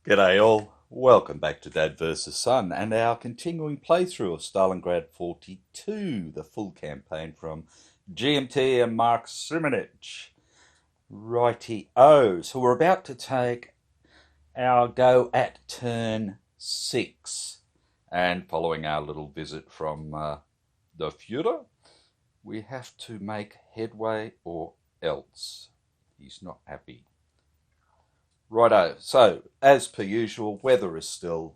G'day all, welcome back to Dad vs Son and our continuing playthrough of Stalingrad 42, the full campaign from GMT and Mark Simonich. Righty-o, so we're about to take our go at turn 6, and following our little visit from the Führer, we have to make headway or else. He's not happy. Righto, so as per usual, weather is still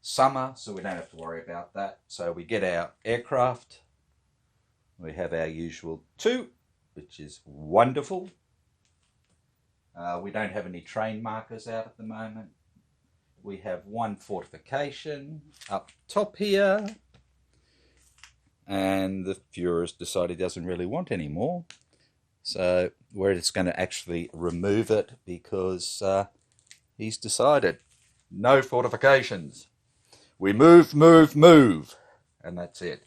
summer, so we don't have to worry about that. So we get our aircraft, we have our usual 2, which is wonderful. We don't have any train markers out at the moment. We have 1 fortification up top here, and the Führer's decided he doesn't really want any more. So we're just going to actually remove it because he's decided no fortifications. We move, and that's it.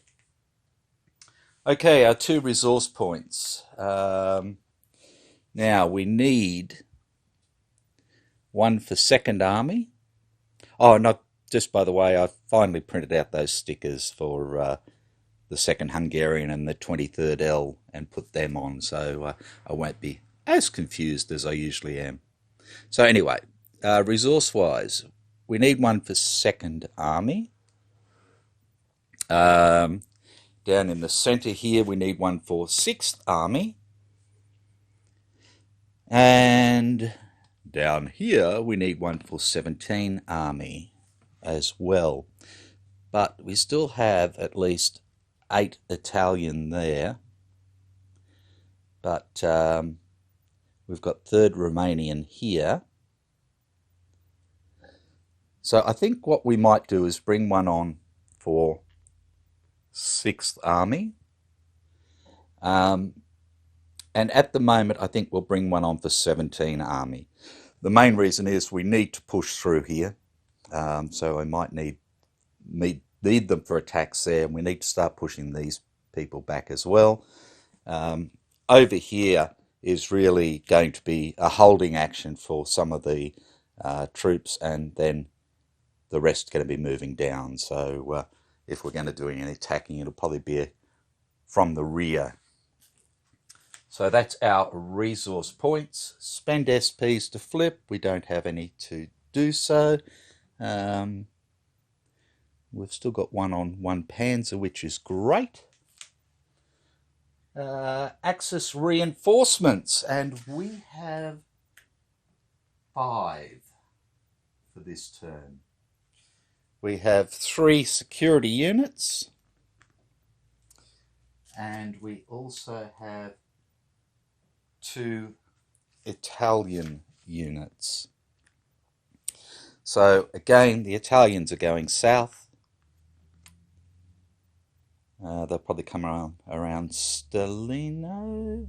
Okay, our 2 resource points. Now we need 1 for 2nd Army. Oh, not just by the way, I finally printed out those stickers for the 2nd Hungarian and the 23rd L and put them on, so I won't be as confused as I usually am. So anyway, resource-wise, we need 1 for 2nd Army. Down in the centre here, we need 1 for 6th Army. And down here, we need 1 for 17 Army as well. But we still have at least 8 Italian there, but we've got 3rd Romanian here. So I think what we might do is bring 1 on for 6th Army. And at the moment I think we'll bring 1 on for 17 Army. The main reason is we need to push through here, so I might need them for attacks there, and we need to start pushing these people back as well. Over here is really going to be a holding action for some of the troops, and then the rest going to be moving down. So if we're going to do any attacking, it'll probably be from the rear. So that's our resource points. Spend SPs to flip. We don't have any to do so. We've still got 1 on 1 Panzer, which is great. Axis reinforcements, and we have 5 for this turn. We have 3 security units, and we also have 2 Italian units. So again, the Italians are going south. They'll probably come around Stalingrad.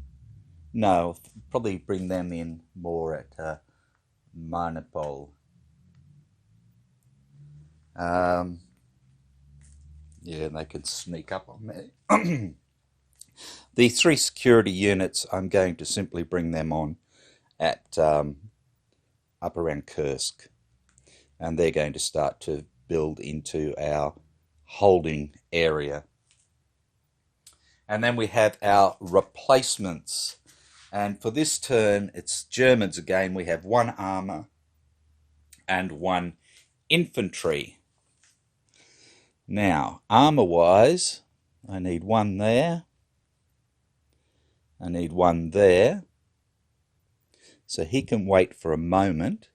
No, probably bring them in more at Mariupol. Yeah, they could sneak up on me. The 3 security units, I'm going to simply bring them on at up around Kursk, and they're going to start to build into our holding area. And then we have our replacements, and for this turn it's Germans again. We have 1 armour and 1 infantry. Now, armour wise, I need 1 there, I need 1 there, so he can wait for a moment.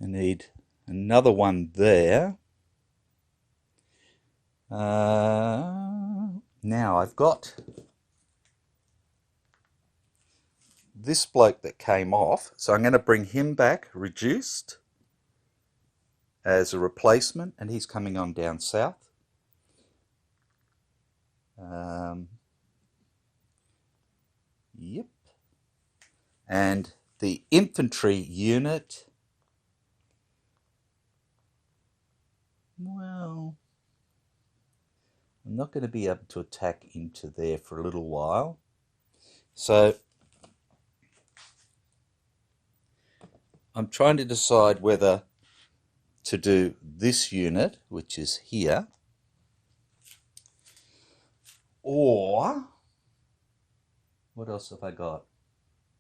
I need another 1 there. Now I've got this bloke that came off, so I'm going to bring him back reduced as a replacement, and he's coming on down south. Yep. And the infantry unit, well, I'm not going to be able to attack into there for a little while. So I'm trying to decide whether to do this unit, which is here, or what else have I got?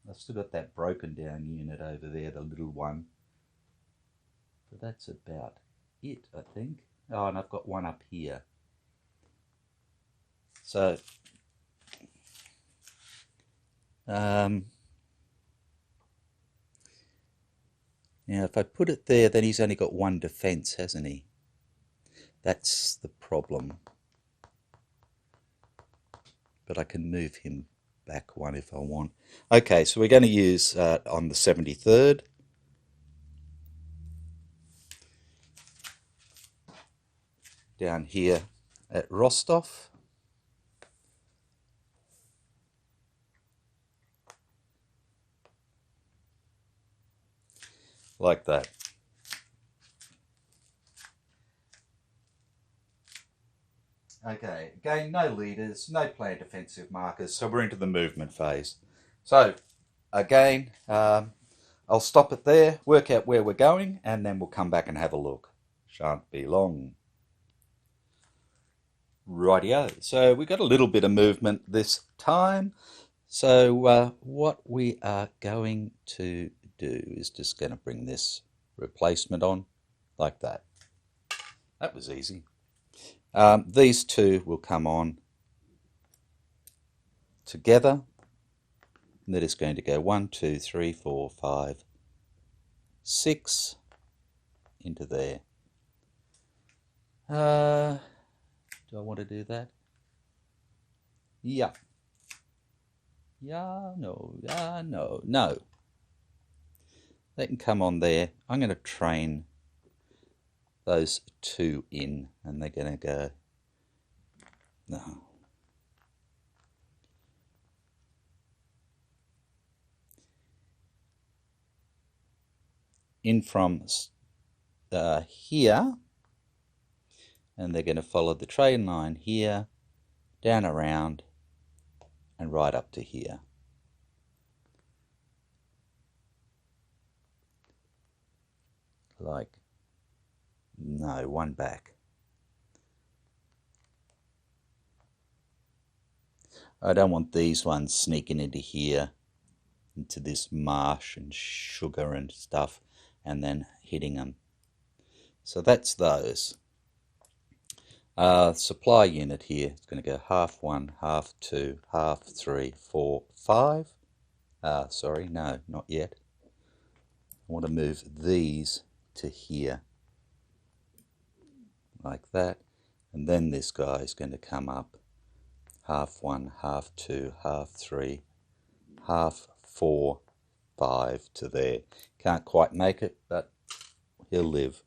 I've still got that broken down unit over there, the little one. But that's about it, I think. Oh, and I've got one up here. So, now if I put it there, then he's only got one defense, hasn't he? That's the problem. But I can move him back one if I want. Okay, so we're going to use on the 73rd. Down here at Rostov. Like that. Okay, again, no leaders, no planned defensive markers, so we're into the movement phase. So, again, I'll stop it there, work out where we're going, and then we'll come back and have a look. Shan't be long. Rightio, so we got a little bit of movement this time. So what we are going to do is just going to bring this replacement on like that. That was easy. These two will come on together, and that is going to go 1, 2, 3, 4, 5, 6 into there. Do I want to do that? Yeah. Yeah, no, no. They can come on there. I'm going to train those two in, and they're going to go, no. In from here, and they're going to follow the train line here, down around, and right up to here. Like, no, one back. I don't want these ones sneaking into here, into this marsh and sugar and stuff, and then hitting them. So that's those. Supply unit here, it's going to go half 1, half 2, half 3, 4, 5. Sorry, no, not yet. I want to move these to here, like that. And then this guy is going to come up half 1, half 2, half 3, half 4, 5 to there. Can't quite make it, but he'll live.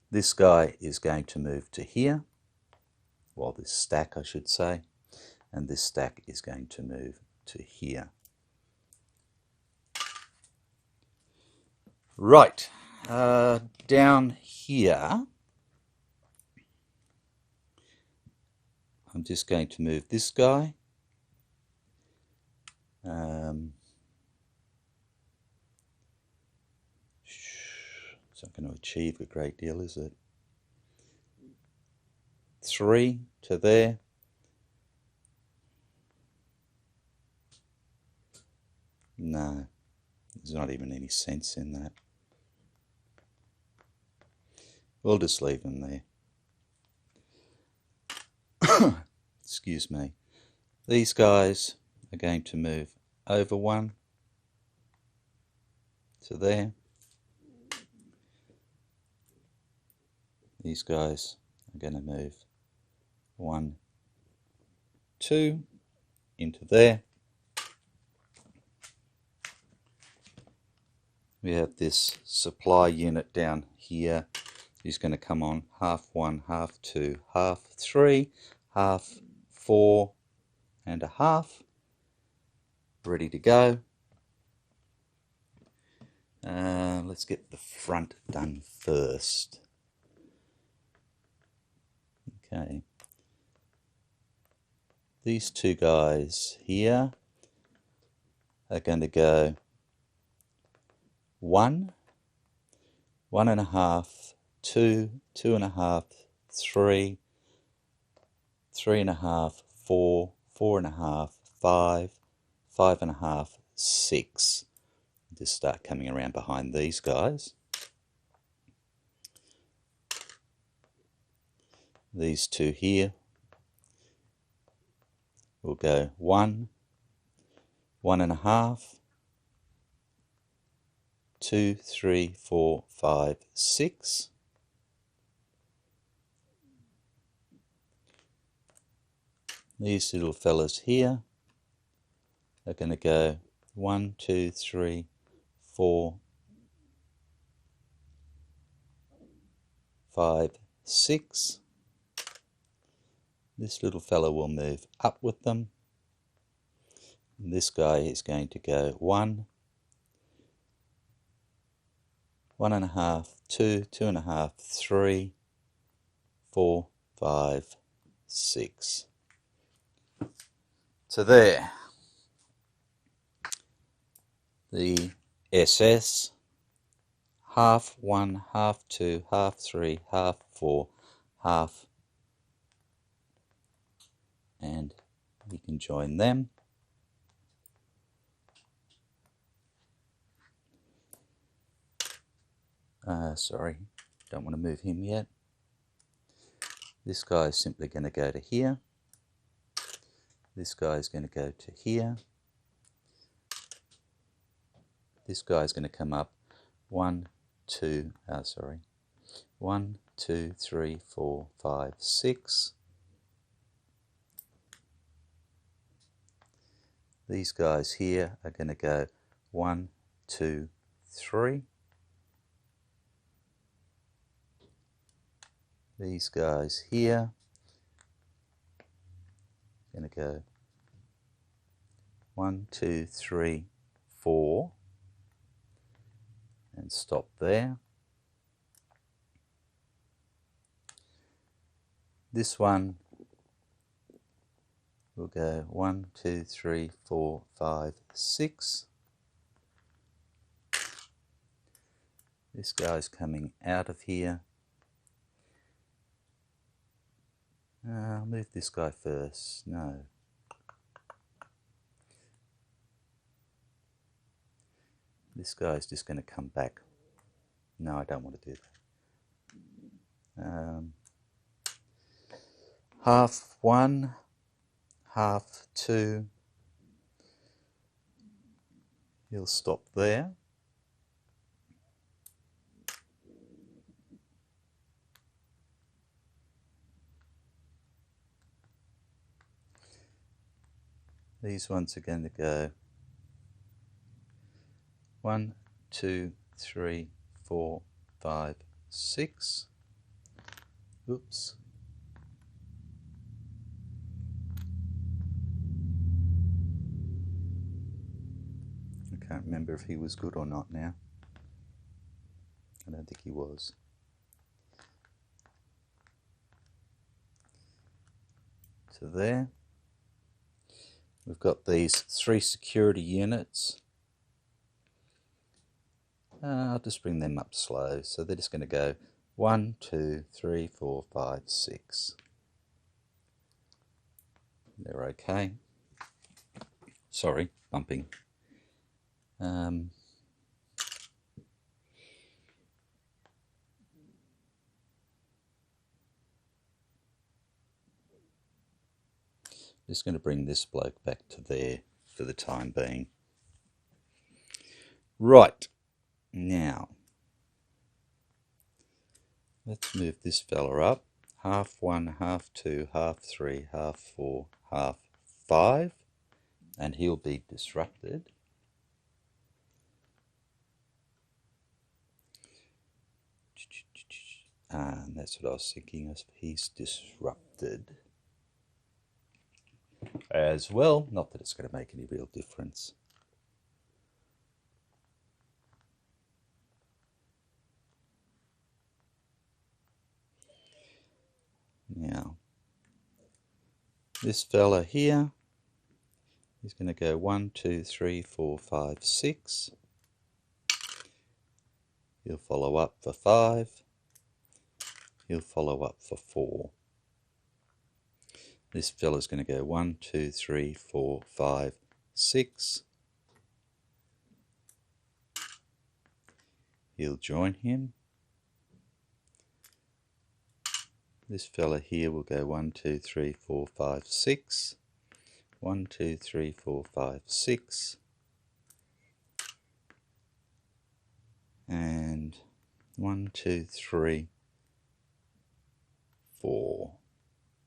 This guy is going to move to here, well, this stack I should say, and this stack is going to move to here. Right, down here, I'm just going to move this guy. It's not going to achieve a great deal, is it? 3 to there. No, there's not even any sense in that. We'll just leave them there. Excuse me. These guys are going to move over 1 to there. These guys are going to move 1, 2 into there. We have this supply unit down here He's going to come on half 1, half 2, half 3, half 4 and a half. Ready to go. Let's get the front done first. Okay. These two guys here are going to go 1, 1.5, 2, 2.5, 3, 3.5, 4, 4.5, 5, 5.5, 6. Just start coming around behind these guys. These two here will go 1, 1.5, 2, 3, 4, 5, 6. These little fellas here are going to go 1, 2, 3, 4, 5, 6. This little fellow will move up with them. And this guy is going to go 1, 1.5, 2, 2.5, 3, 4, 5, 6. So there. The SS, half 1, half 2, half 3, half 4, half, and you can join them. Sorry, don't want to move him yet. This guy is simply going to go to here. This guy is going to go to here. This guy is going to come up 1, 2, 3, 4, 5, 6. These guys here are going to go 1, 2, 3. These guys here are going to go 1, 2, 3, 4. And stop there. This one will go 1, 2, 3, 4, 5, 6. This guy's coming out of here. I'll move this guy first. No. This guy's just going to come back. No, I don't want to do that. Half 1, half 2. He'll stop there. These ones are going to go 1, 2, 3, 4, 5, 6. Oops. I can't remember if he was good or not now. I don't think he was. So there. We've got these 3 security units. I'll just bring them up slow. So they're just going to go 1, 2, 3, 4, 5, 6. They're okay. Sorry, bumping. Just going to bring this bloke back to there for the time being. Right, now let's move this fella up. Half 1, half 2, half 3, half 4, half 5, and he'll be disrupted. And that's what I was thinking, he's disrupted as well. Not that it's going to make any real difference. Now, this fella here, he's going to go 1, 2, 3, 4, 5, 6. He'll follow up for 5. He'll follow up for 4. This fella's going to go 1, 2, 3, 4, 5, 6. He'll join him. This fella here will go 1, 2, 3, 4, 5, 6. 1, 2, 3, 4, 5, 6. And 1, 2, 3, 4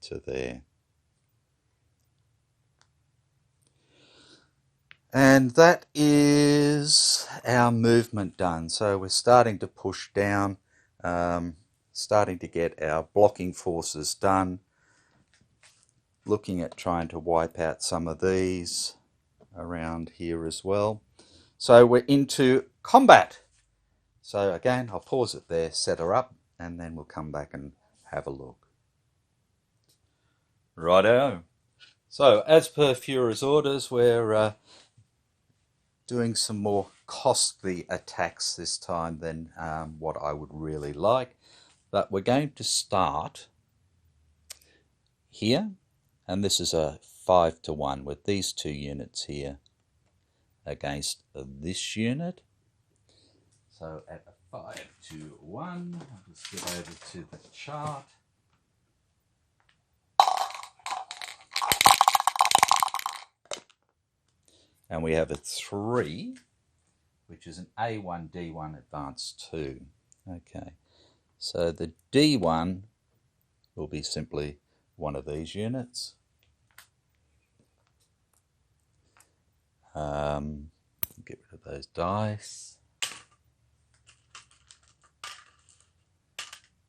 to there. And that is our movement done. So we're starting to push down, starting to get our blocking forces done, looking at trying to wipe out some of these around here as well. So we're into combat. So again, I'll pause it there, set her up, and then we'll come back and have a look. Righto. So as per Führer's orders, we're doing some more costly attacks this time than what I would really like. But we're going to start here, and this is a 5-to-1 with these two units here against this unit. So at a 5-to-1, I'll just get over to the chart. And we have a 3, which is an A1, D1, advance 2. Okay, so the D1 will be simply one of these units. Get rid of those dice.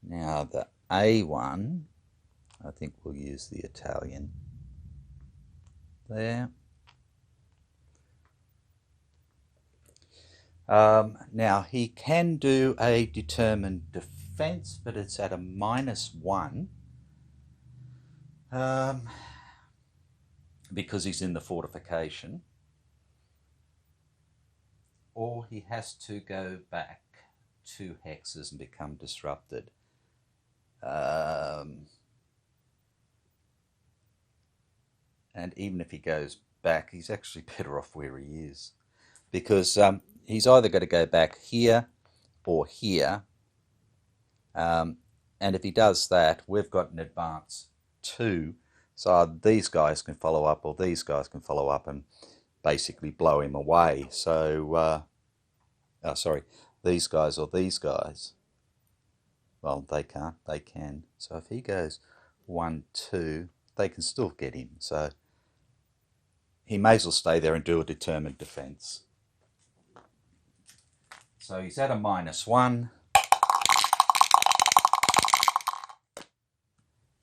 Now the A1, I think we'll use the Italian there. Now he can do a determined defense, but it's at a -1 because he's in the fortification, or he has to go back 2 hexes and become disrupted. And even if he goes back, he's actually better off where he is, because he's either going to go back here or here. And if he does that, we've got an advance 2. So these guys can follow up, or these guys can follow up and basically blow him away. So, sorry, these guys or these guys. Well, they can't, they can. So if he goes 1, 2, they can still get him. So he may as well stay there and do a determined defense. So he's at a -1.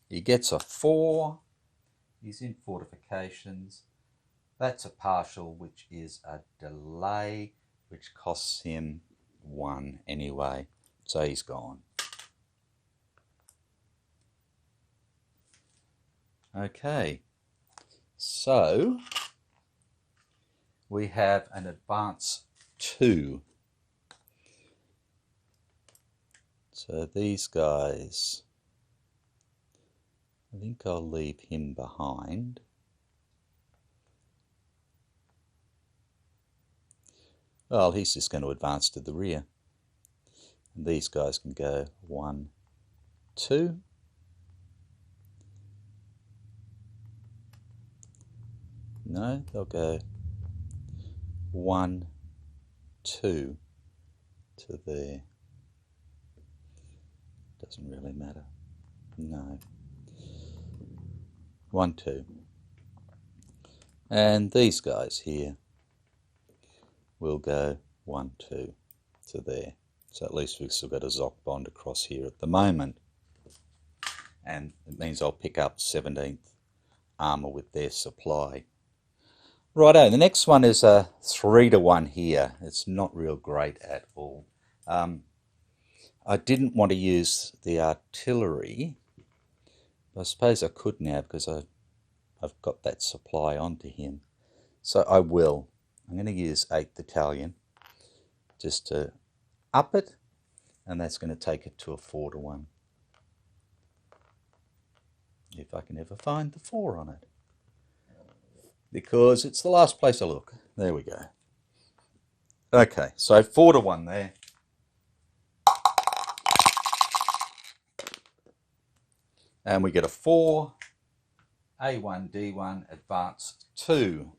He gets a 4. He's in fortifications. That's a partial, which is a delay, which costs him 1 anyway. So he's gone. Okay. So we have an advance 2. So these guys, I think I'll leave him behind. Well, he's just going to advance to the rear. And these guys can go 1, 2. No, they'll go 1, 2 to there. Doesn't really matter. No. 1, 2. And these guys here will go 1, 2 to there. So at least we've still got a Zoc bond across here at the moment. And it means I'll pick up 17th armour with their supply. Righto, the next one is a 3-to-1 here. It's not real great at all. I didn't want to use the artillery. I suppose I could now because I've got that supply onto him. So I will. I'm going to use 8th Battalion just to up it, and that's going to take it to a 4-to-1. If I can ever find the 4 on it. Because it's the last place I look. There we go. Okay, so 4-to-1 there. And we get a 4, A1, D1, advance 2.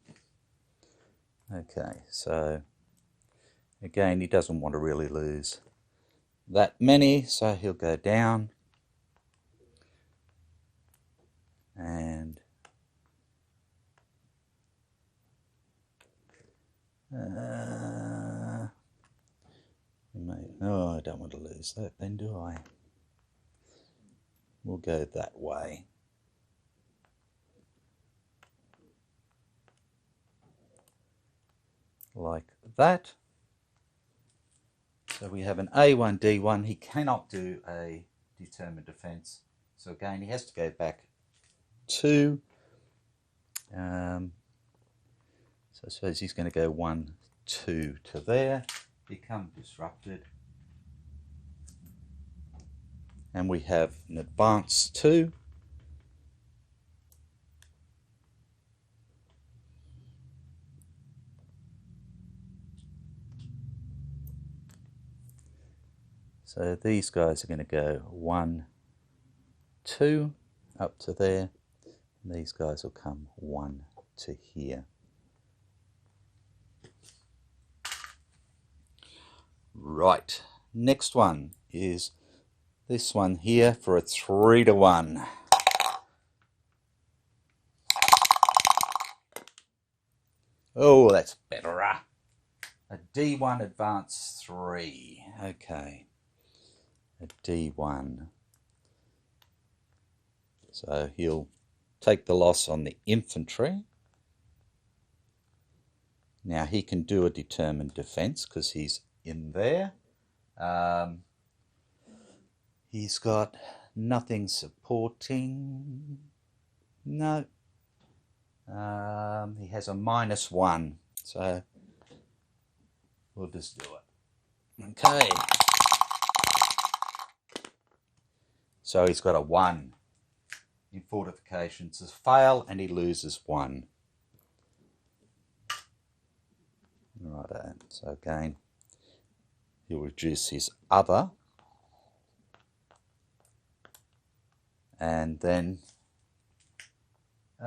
Okay, so again, he doesn't want to really lose that many, so he'll go down. And oh, I don't want to lose that then, do I? We'll go that way. Like that. So we have an A1, D1. He cannot do a determined defence. So again, he has to go back 2. So I suppose he's going to go 1, 2 to there. Become disrupted. And we have an advance 2. So these guys are going to go 1, 2 up to there. And these guys will come 1 to here. Right, next one is this one here for a 3-to-1. Oh, that's better. A D1 advance 3. Okay, a D1. So he'll take the loss on the infantry. Now he can do a determined defence because he's in there. He's got nothing supporting. No. He has a -1, so we'll just do it. Okay. So he's got a 1 in fortifications. It's a fail, and he loses 1. Right. So again, he'll reduce his other. And then 3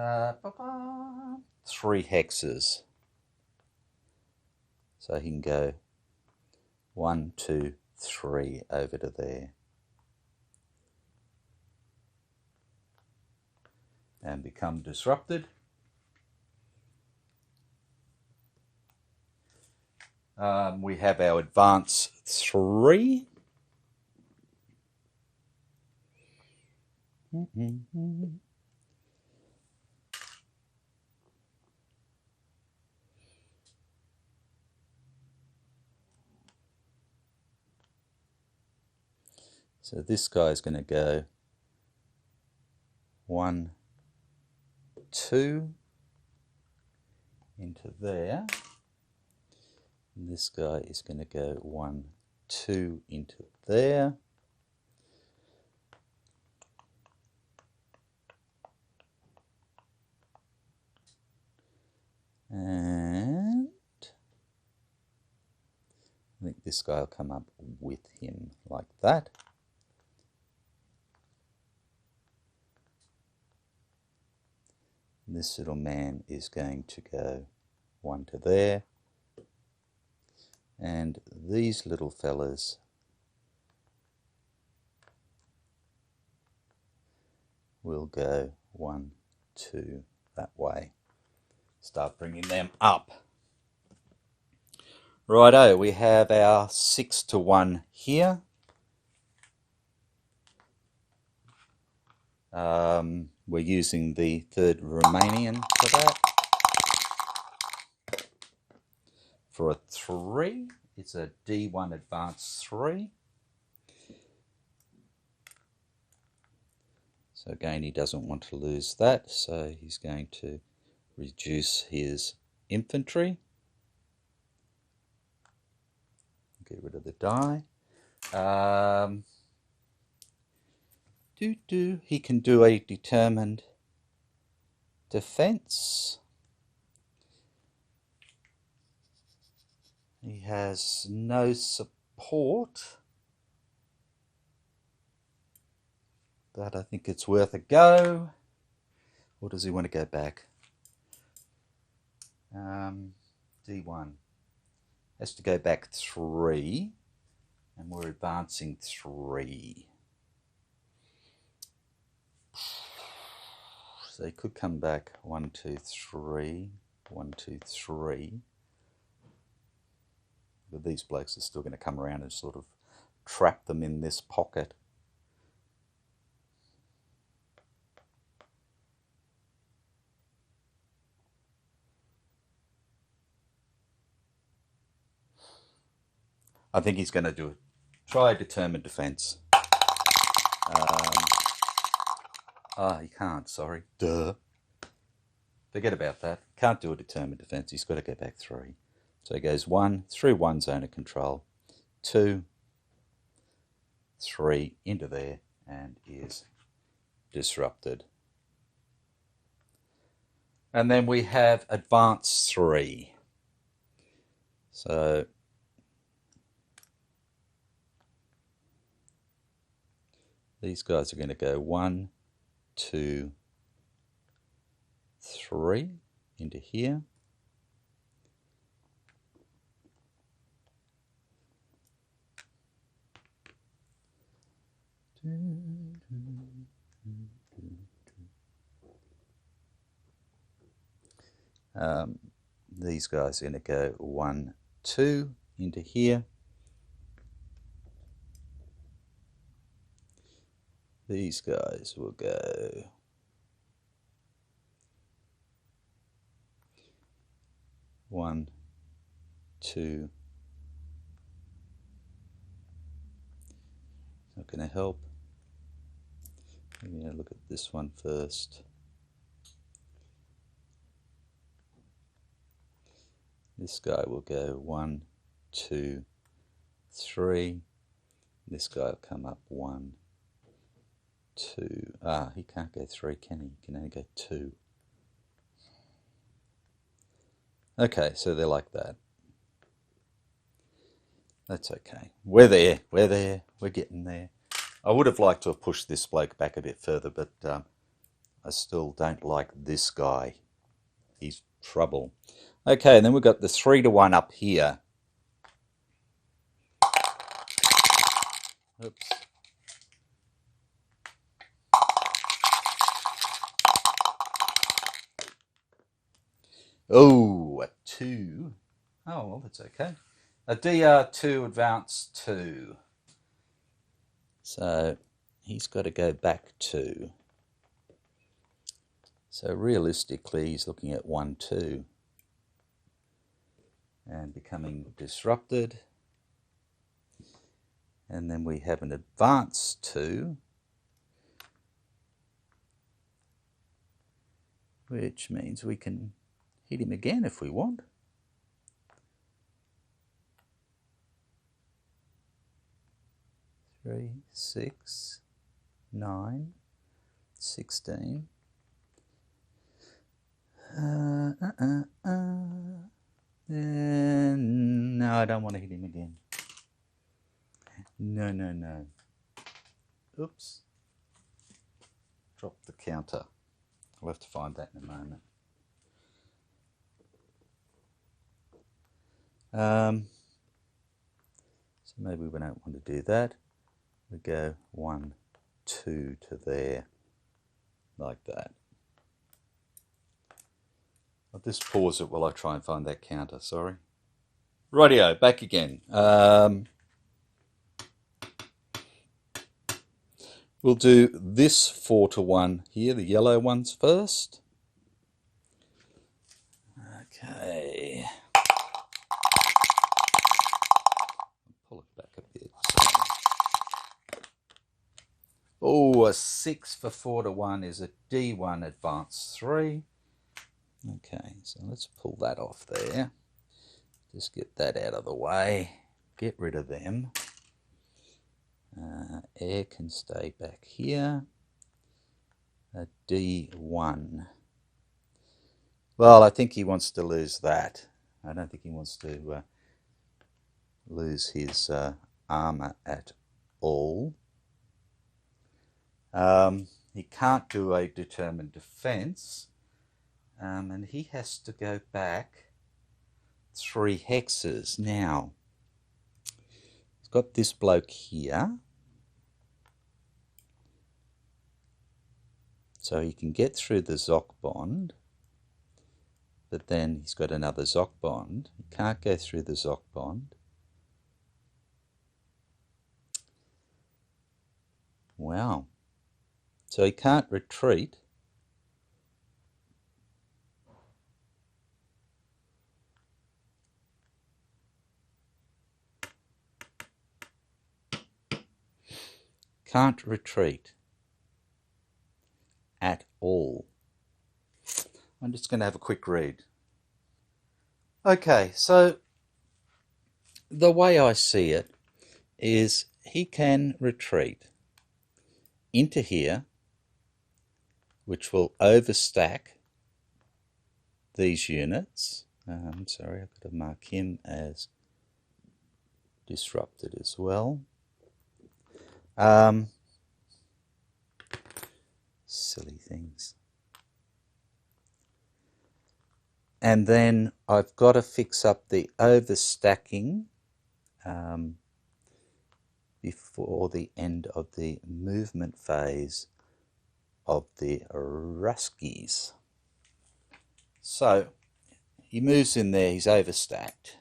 hexes. So he can go 1, 2, 3 over to there. And become disrupted. We have our advance 3. So this guy's going to go 1, 2 into there. And this guy is going to go 1, 2 into there. And I think this guy will come up with him like that. This little man is going to go 1 to there. And these little fellas will go 1, 2 that way. Start bringing them up. Righto, we have our 6-1 here. We're using the 3rd Romanian for that. For a 3, it's a D1 advance 3. So again, he doesn't want to lose that, so he's going to reduce his infantry. Get rid of the die. He can do a determined defense. He has no support, but I think it's worth a go. Or does he want to go back? D1 has to go back 3, and we're advancing 3. So he could come back 1, 2, 3, 1, 2, 3. But these blokes are still going to come around and sort of trap them in this pocket. I think he's going to try a determined defense. He can't, sorry. Duh. Forget about that. Can't do a determined defense. He's got to go back 3. So he goes 1, through 1 zone of control, 2, 3, into there, and is disrupted. And then we have advance 3. So these guys are going to go 1, 2, 3 into here. These guys are going to go 1, 2 into here. These guys will go 1, 2. Not going to help. I'm going to look at this one first. This guy will go 1, 2, 3. This guy will come up 1, 2. He can't go 3, can he? He can only go 2. Okay, so they're like that. That's okay. We're there, we're getting there. I would have liked to have pushed this bloke back a bit further, but I still don't like this guy. He's trouble. Okay, and then we've got the 3-1 up here. Oops. Oh, a 2. Oh, well, that's okay. A DR2 advance 2. So he's got to go back 2. So realistically, he's looking at 1, 2. And becoming disrupted. And then we have an advance 2. Which means we can hit him again if we want. Three, 6, 9, 16. No, I don't want to hit him again. No. Oops. Drop the counter. I'll have to find that in a moment. So maybe we don't want to do that. We go 1, 2 to there, like that. I'll just pause it while I try and find that counter, sorry. Rightio, back again. We'll do this 4-to-1 here, the yellow ones first. Okay. Pull it back a bit. Oh, a 6 for 4-to-1 is a D1 advance 3. Okay, so let's pull that off there. Just get that out of the way. Get rid of them. Air can stay back here. A D1. Well, I think he wants to lose that. I don't think he wants to lose his armour at all. He can't do a determined defence, and he has to go back 3 hexes. Now, he's got this bloke here, so he can get through the Zoc bond, but then he's got another Zoc bond. He can't go through the Zoc bond. Wow. So he can't retreat. Can't retreat at all. I'm just going to have a quick read. Okay, so the way I see it is he can retreat into here, which will overstack these units. Sorry, I've got to mark him as disrupted as well. Silly things. And then I've got to fix up the overstacking before the end of the movement phase of the Ruskies. So he moves in there, he's overstacked,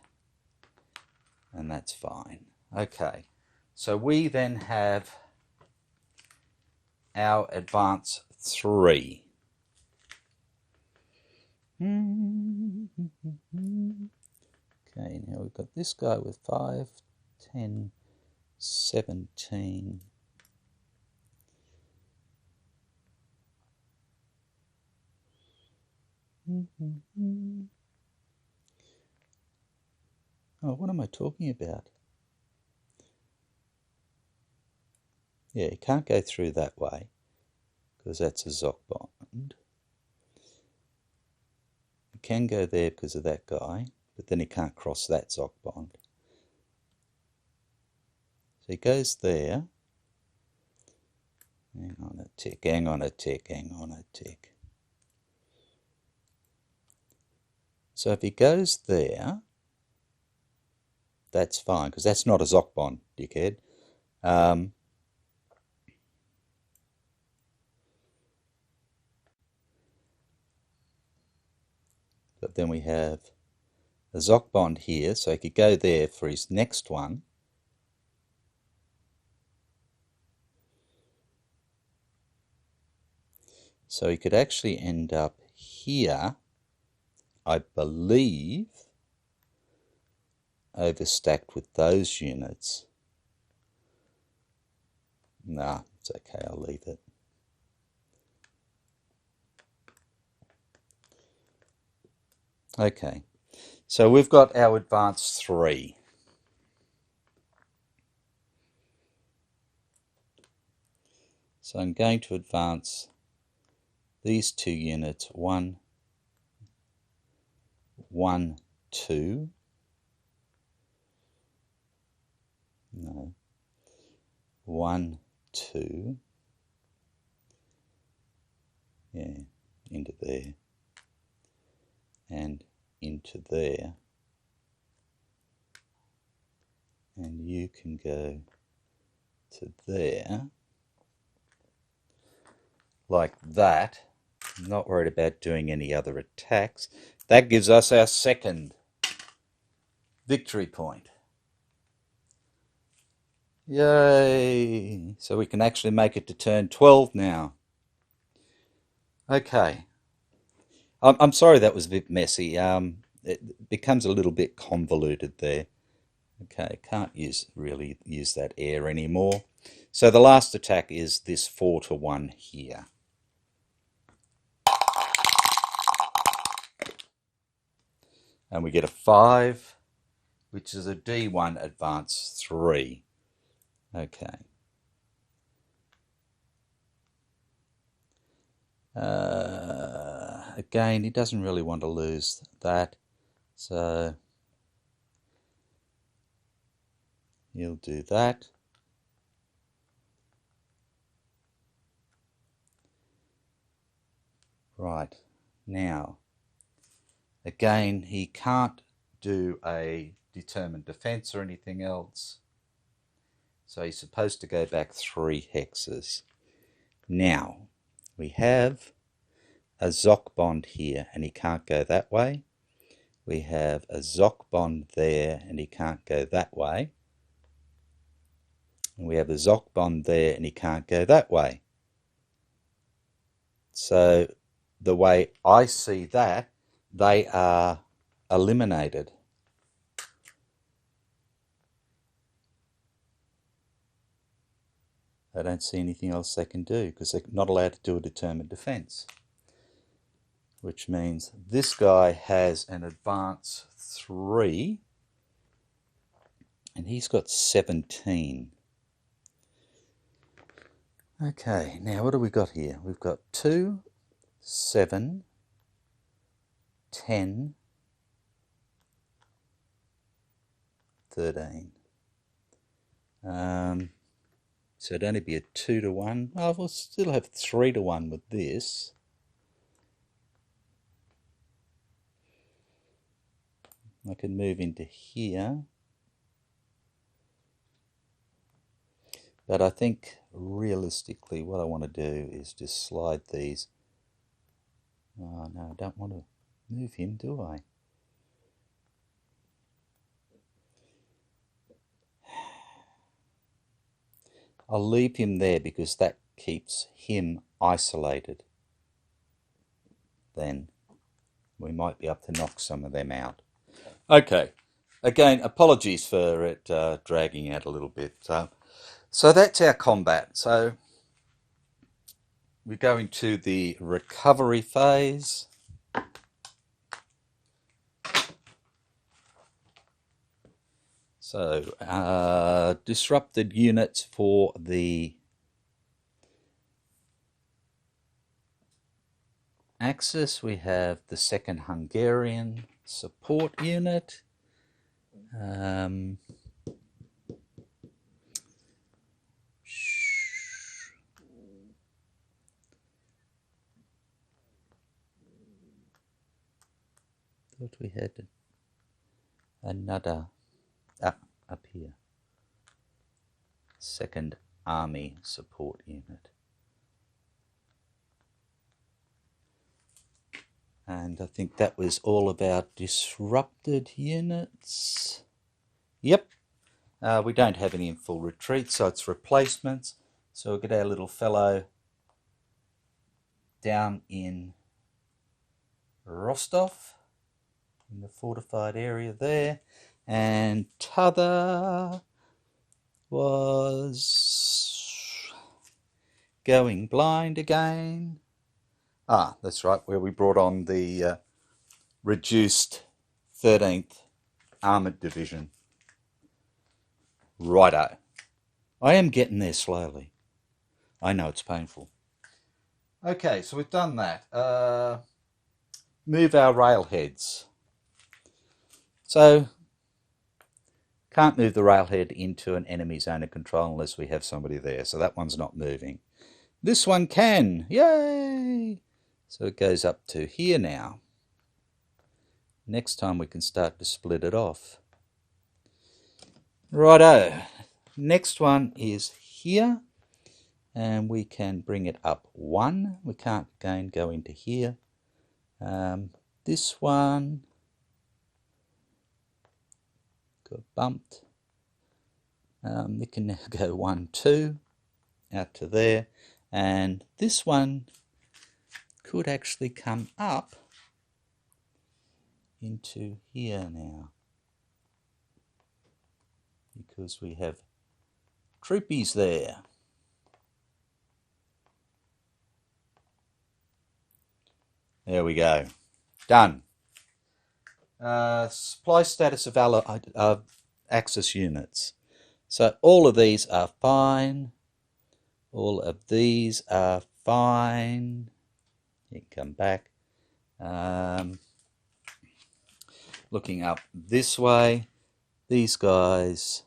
and that's fine. Okay, so we then have our advance 3. Okay, now we've got this guy with 5, 10, 17. Oh, what am I talking about? Yeah, you can't go through that way because that's a Zoc bond. You can go there because of that guy, but then he can't cross that Zoc bond. So he goes there. Hang on a tick, hang on a tick, hang on a tick. So if he goes there, that's fine, because that's not a Zoc bond, dickhead. But then we have a Zoc bond here, so he could go there for his next one. So he could actually end up here, I believe, overstacked with those units. Nah, it's okay, I'll leave it. Okay, so we've got our advance 3. So I'm going to advance these 2 units, 1, 1, 2. No. 1, 2. Yeah, into there. And into there. And you can go to there. Like that. I'm not worried about doing any other attacks. That gives us our second Victory point. Yay! So we can actually make it to turn 12 now. Okay. I'm sorry that was a bit messy. It becomes a little bit convoluted there. Okay, can't really use that air anymore. So the last attack is this 4-1 here. And we get a 5, which is a D1 advance 3. Okay. Again, he doesn't really want to lose that, so he'll do that. Right, now, again, he can't do a determined defense or anything else, so he's supposed to go back 3 hexes. Now, we have a Zoc bond here, and he can't go that way. We have a Zoc bond there, and he can't go that way. And we have a Zoc bond there, and he can't go that way. So the way I see that, they are eliminated. I don't see anything else they can do because they're not allowed to do a determined defense. Which means this guy has an advance 3 and he's got 17. Okay, now what do we got here? We've got 2, 7, 10, 13. So it'd only be a 2-1. Oh, we'll still have 3-1 with this. I can move into here. But I think realistically what I want to do is just slide these. Oh no, I don't want to move him, do I? I'll leave him there because that keeps him isolated. Then we might be able to knock some of them out. Okay, again, apologies for it dragging out a little bit. So that's our combat. So we go into the recovery phase. So disrupted units for the Axis. We have the 2nd Hungarian support unit. Thought we had another up here. 2nd Army support unit. And I think that was all about disrupted units. Yep. We don't have any in full retreat, so it's replacements. So we'll get our little fellow down in Rostov, in the fortified area there. And t'other was going blind again. Ah, that's right, where we brought on the reduced 13th Armoured Division. Righto. I am getting there slowly. I know it's painful. Okay, so we've done that. Move our railheads. So, can't move the railhead into an enemy zone of control unless we have somebody there. So that one's not moving. This one can. Yay! So it goes up to here now. Next time we can start to split it off. Righto. Next one is here. And we can bring it up 1. We can't again go into here. This one. got bumped. It can now go 1, 2 out to there, and this one could actually come up into here now, because we have troopies there. There we go. Done. Supply status of Axis units. So all of these are fine. All of these are fine. You can come back. Looking up this way, these guys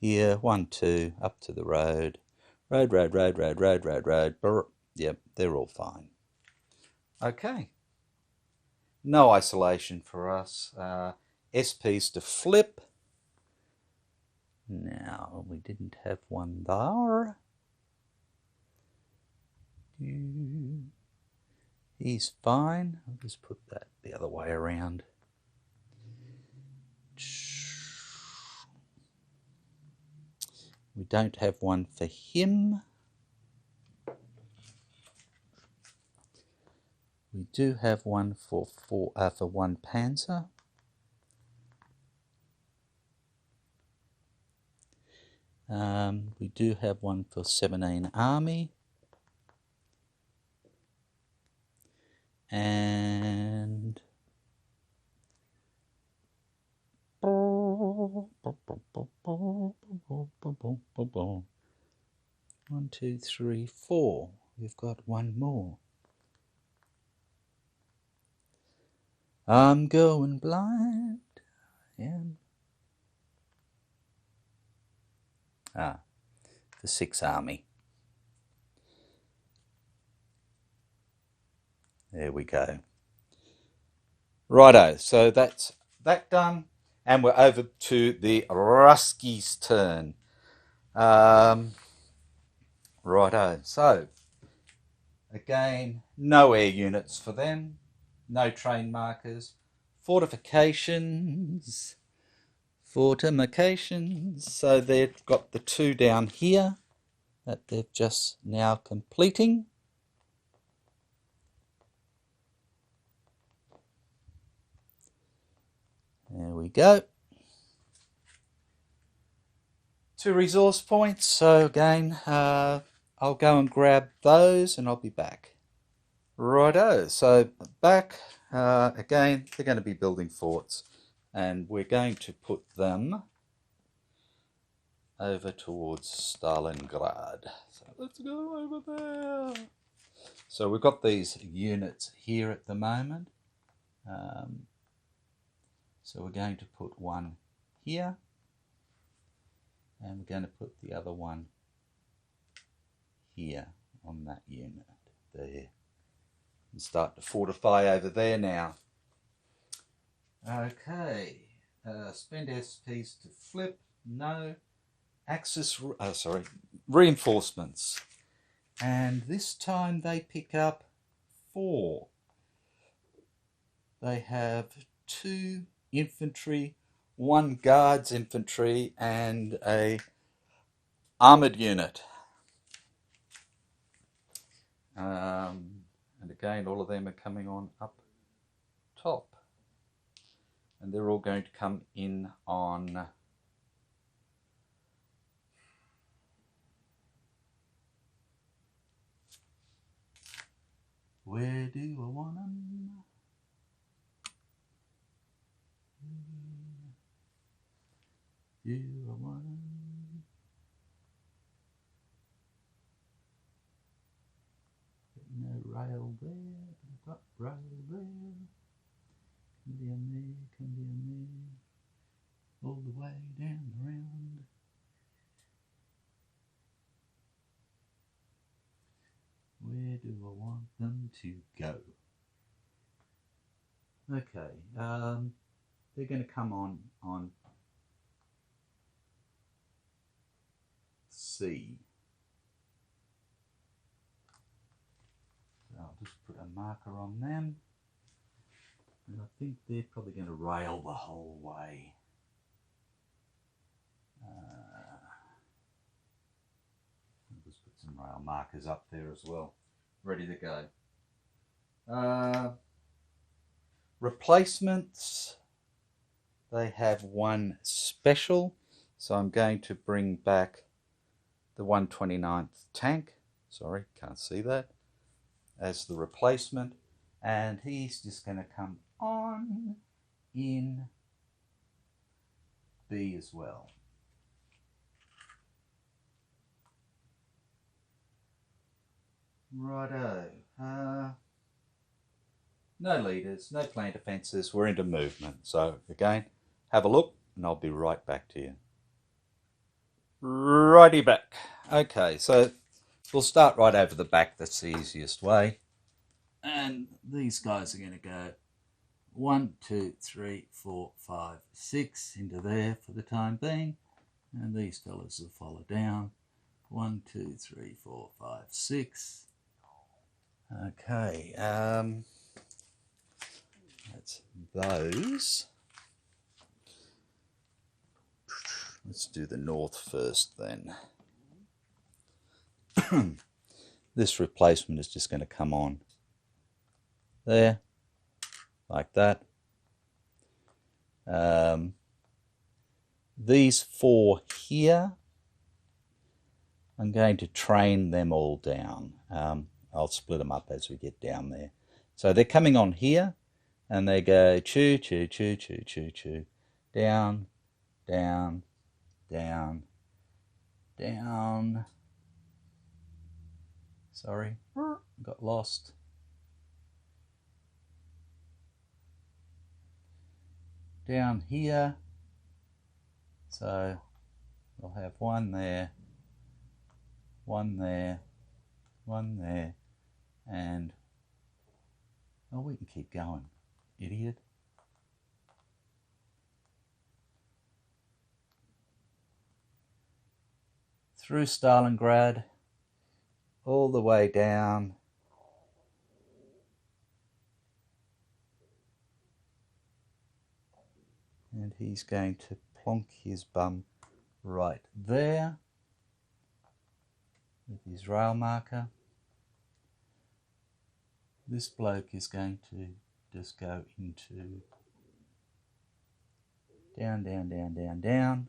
here, 1, 2, up to the road. Road. Yep, they're all fine. Okay. No isolation for us. SPs to flip. Now, we didn't have one there. He's fine. I'll just put that the other way around. We don't have one for him. We do have one for 1 Panzer. We do have one for 17 Army. And 1, 2, 3, 4. We've got one more. I'm going blind. The 6th Army. There we go. Righto, so that's that done, and we're over to the Ruskies' turn. Righto, so again, no air units for them, no train markers, fortifications. So they've got the 2 down here that they're just now completing. There we go. 2 resource points. So again, I'll go and grab those and I'll be back. Righto, so back. Again, they're going to be building forts. And we're going to put them over towards Stalingrad. So let's go over there. So we've got these units here at the moment. So we're going to put one here. And we're going to put the other one here on that unit there. And start to fortify over there now. Okay, spend SPs to flip, no, Axis, reinforcements, and this time they pick up 4. They have 2 infantry, 1 guards infantry, and a armoured unit. And again, all of them are coming on up top. And they're all going to come in on where do I want them? Do I want them? No rail there, but I've got rail there. Come down there, all the way down around. Where do I want them to go? Okay, they're going to come on C. So I'll just put a marker on them. And I think they're probably going to rail the whole way. I'll just put some rail markers up there as well, ready to go. Replacements, they have one special, so I'm going to bring back the 129th tank, sorry, can't see that, as the replacement, and he's just going to come on in B as well. Righto. No leaders, no plant defences, we're into movement. So again, have a look and I'll be right back to you. Righty back. Okay, so we'll start right over the back, that's the easiest way. And these guys are going to go 1, 2, 3, 4, 5, 6 into there for the time being. And these fellas will follow down. 1, 2, 3, 4, 5, 6. Okay, that's those. Let's do the north first then. This replacement is just going to come on there, like that. These 4 here, I'm going to train them all down. I'll split them up as we get down there. So they're coming on here, and they go choo, choo, choo, choo, choo, choo, down, down, down, down. Sorry, got lost. Down here. So we'll have one there, one there, one there, and oh, we can keep going, idiot. Through Stalingrad, all the way down. And he's going to plonk his bum right there with his rail marker. This bloke is going to just go into down, down, down, down, down.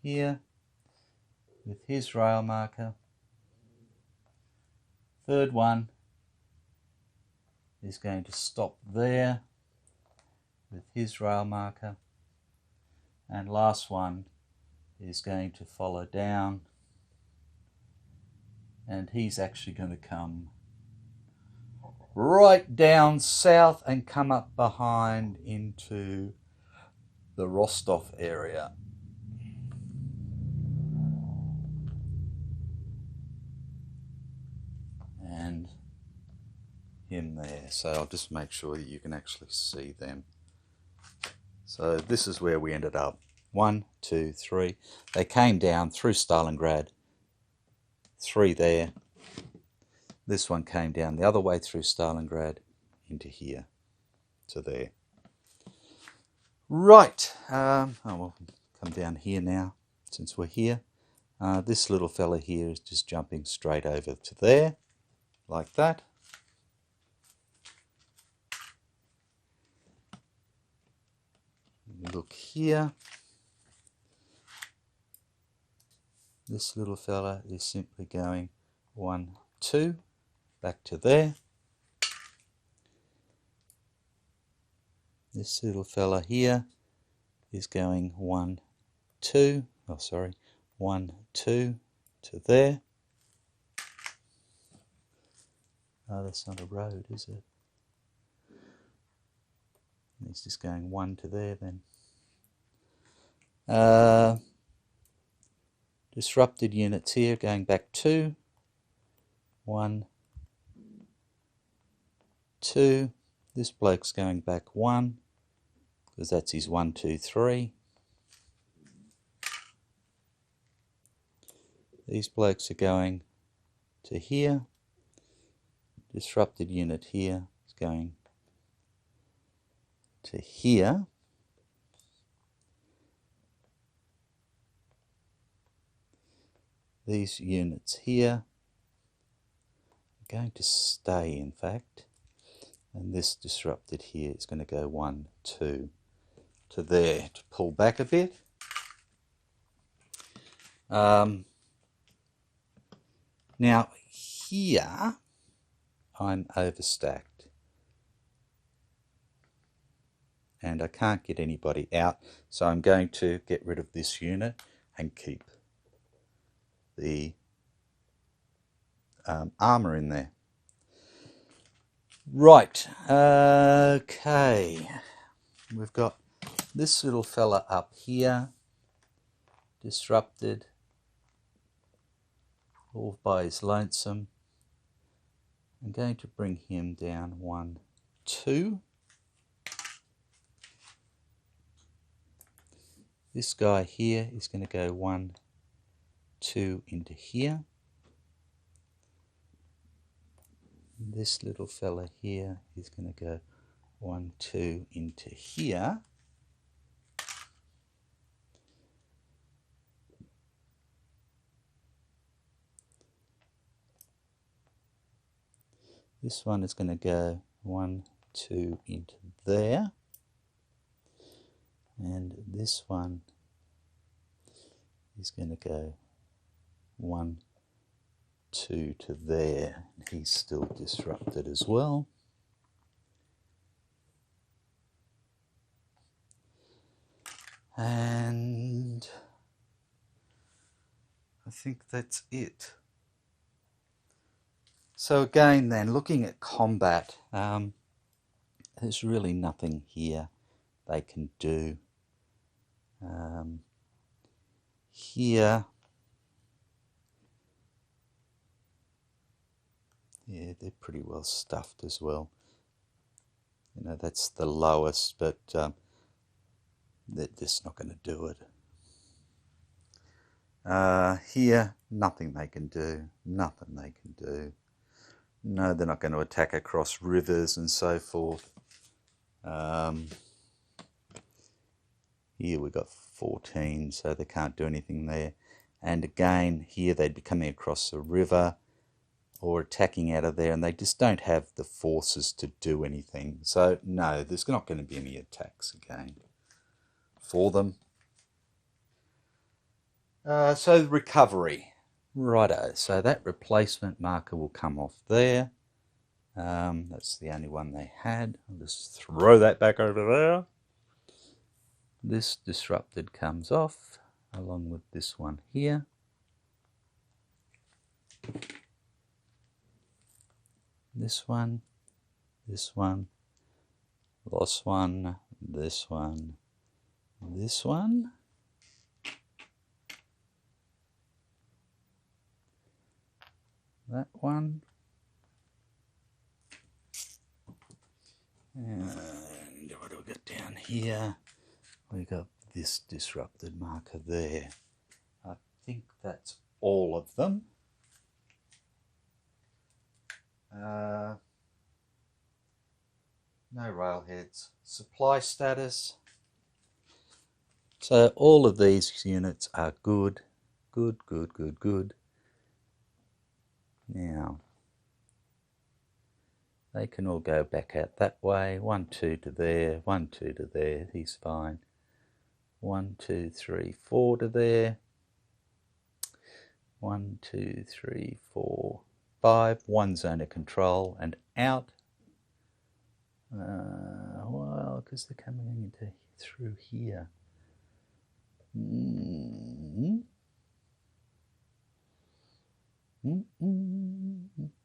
Here with his rail marker. Third one is going to stop there with his rail marker, and last one is going to follow down, and he's actually going to come right down south and come up behind into the Rostov area. And him there. So I'll just make sure that you can actually see them. So this is where we ended up. 1, 2, 3. They came down through Stalingrad. 3 there. This one came down the other way through Stalingrad into here to there. Right. We'll come down here now since we're here. This little fella here is just jumping straight over to there like that. Look here, this little fella is simply going 1, 2, back to there. This little fella here is going 1, 2, 1, 2 to there. Oh, that's not a road, is it? It's just going 1 to there then. Disrupted units here going back 2, 1, 2. This bloke's going back 1 because that's his 1, 2, 3. These blokes are going to here. Disrupted unit here is going to here. these units here are going to stay, in fact, and this disrupted here is going to go 1, 2 to there to pull back a bit. Now here I'm overstacked and I can't get anybody out, so I'm going to get rid of this unit and keep the armour in there. Right, okay, we've got this little fella up here, disrupted, all by his lonesome. I'm going to bring him down 1, 2. This guy here is going to go 1, 2 into here. This little fella here is going to go 1, 2 into here. This one is going to go 1, 2 into there. And this one is going to go 1, 2 to there. He's still disrupted as well. And I think that's it. So again then, looking at combat, there's really nothing here they can do. Here, yeah, they're pretty well stuffed as well. You know, that's the lowest, but they're just not going to do it. Here, nothing they can do. Nothing they can do. No, they're not going to attack across rivers and so forth. Here we've got 14, so they can't do anything there. And again, here they'd be coming across a river or attacking out of there, and they just don't have the forces to do anything. So no, there's not going to be any attacks again for them. So recovery. Righto, so that replacement marker will come off there. That's the only one they had. I'll just throw that back over there. This disrupted comes off, along with this one here. This one, lost one, this one, this one. That one. And what do we got down here? We got this disrupted marker there. I think that's all of them. No railheads. Supply status. So all of these units are good. Good. Now, they can all go back out that way. 1, 2 to there, 1, 2 to there. He's fine. 1, 2, 3, 4 to there. 1, 2, 3, 4, 5. 1 zone of control and out. Well, because they're coming into through here.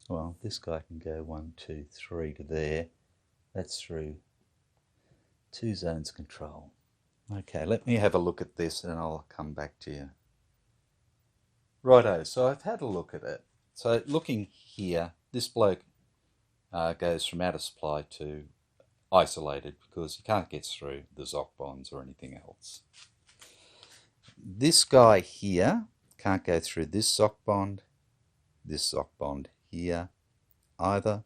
Well, this guy can go 1, 2, 3 to there. That's through 2 zones control. Okay, let me have a look at this and I'll come back to you. Righto, so I've had a look at it. So looking here, this bloke goes from out of supply to isolated because he can't get through the ZOC bonds or anything else. This guy here can't go through this ZOC bond here either,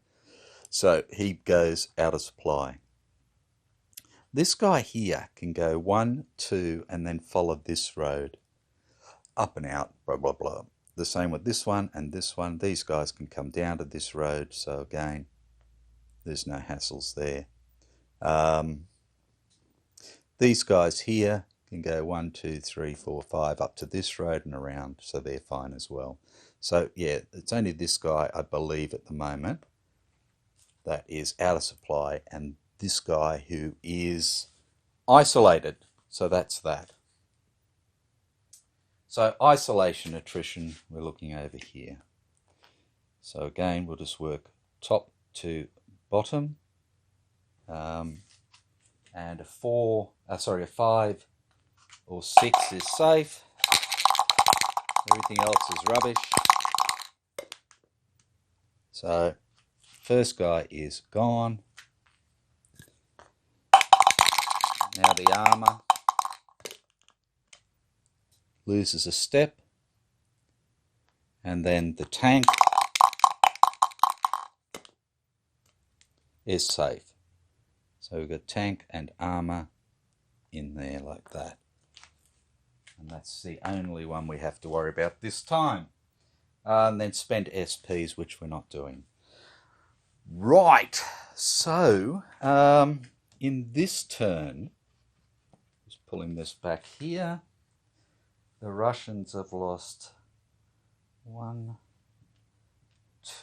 so he goes out of supply. This guy here can go 1, 2 and then follow this road up and out, blah blah blah. the same with this one and this one. These guys can come down to this road, so again, there's no hassles there. These guys here can go 1, 2, 3, 4, 5 up to this road and around, so they're fine as well. So yeah, it's only this guy, I believe, at the moment that is out of supply, and this guy who is isolated. So that's that. So isolation attrition, we're looking over here. So again, we'll just work top to bottom, and a 5 or 6 is safe. Everything else is rubbish. So first guy is gone. Now the armour loses a step, and then the tank is safe. So we've got tank and armour in there like that. And that's the only one we have to worry about this time. And then spent SPs, which we're not doing. Right, so in this turn, just pulling this back here, the Russians have lost 1,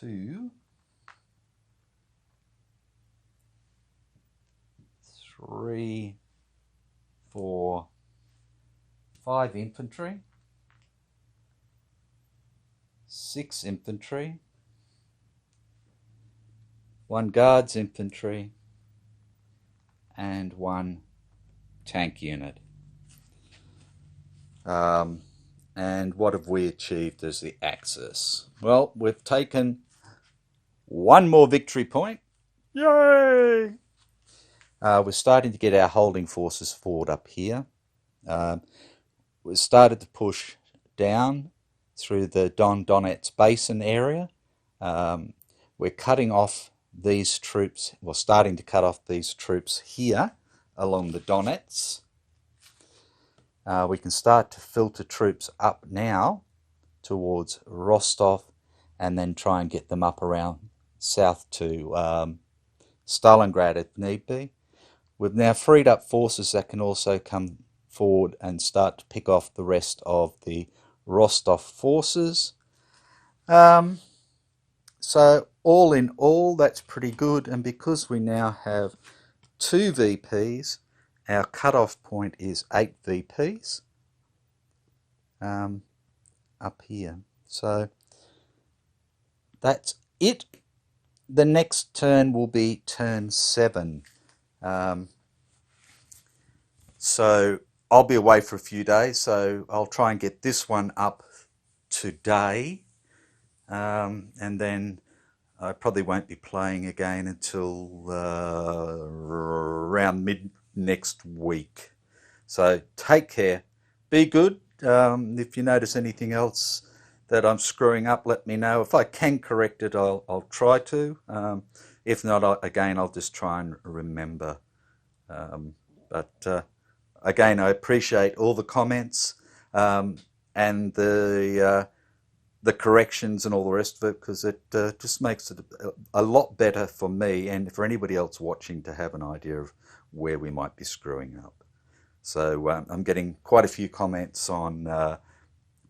2, 3, 4, 5 infantry, 6 infantry, 1 guards infantry, and 1 tank unit. And what have we achieved as the Axis? Well, we've taken 1 more victory point. Yay! We're starting to get our holding forces forward up here. We've started to push down through the Donetsk Basin area. We're cutting off these troops, well, starting to cut off these troops here along the Donetsk. We can start to filter troops up now towards Rostov, and then try and get them up around south to Stalingrad if need be. We've now freed up forces that can also come forward and start to pick off the rest of the Rostov forces. So all in all, that's pretty good, and because we now have 2 VPs, our cutoff point is 8 VPs up here. So that's it. The next turn will be turn 7. So I'll be away for a few days, so I'll try and get this one up today. And then I probably won't be playing again until around mid next week. So take care, be good. If you notice anything else that I'm screwing up, let me know. If I can correct it, I'll try to. If not, again, I'll just try and remember. But again, I appreciate all the comments and the corrections and all the rest of it, because it just makes it a lot better for me and for anybody else watching to have an idea of where we might be screwing up. So I'm getting quite a few comments on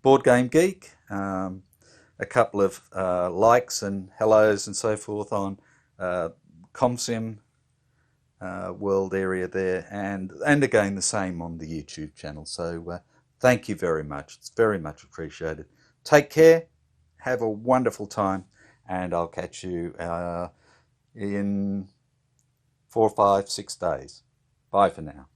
Board Game Geek, a couple of likes and hellos and so forth on ComSim world area there, and again the same on the YouTube channel. So thank you very much. It's very much appreciated. Take care, have a wonderful time, and I'll catch you in 4, 5, 6 days. Bye for now.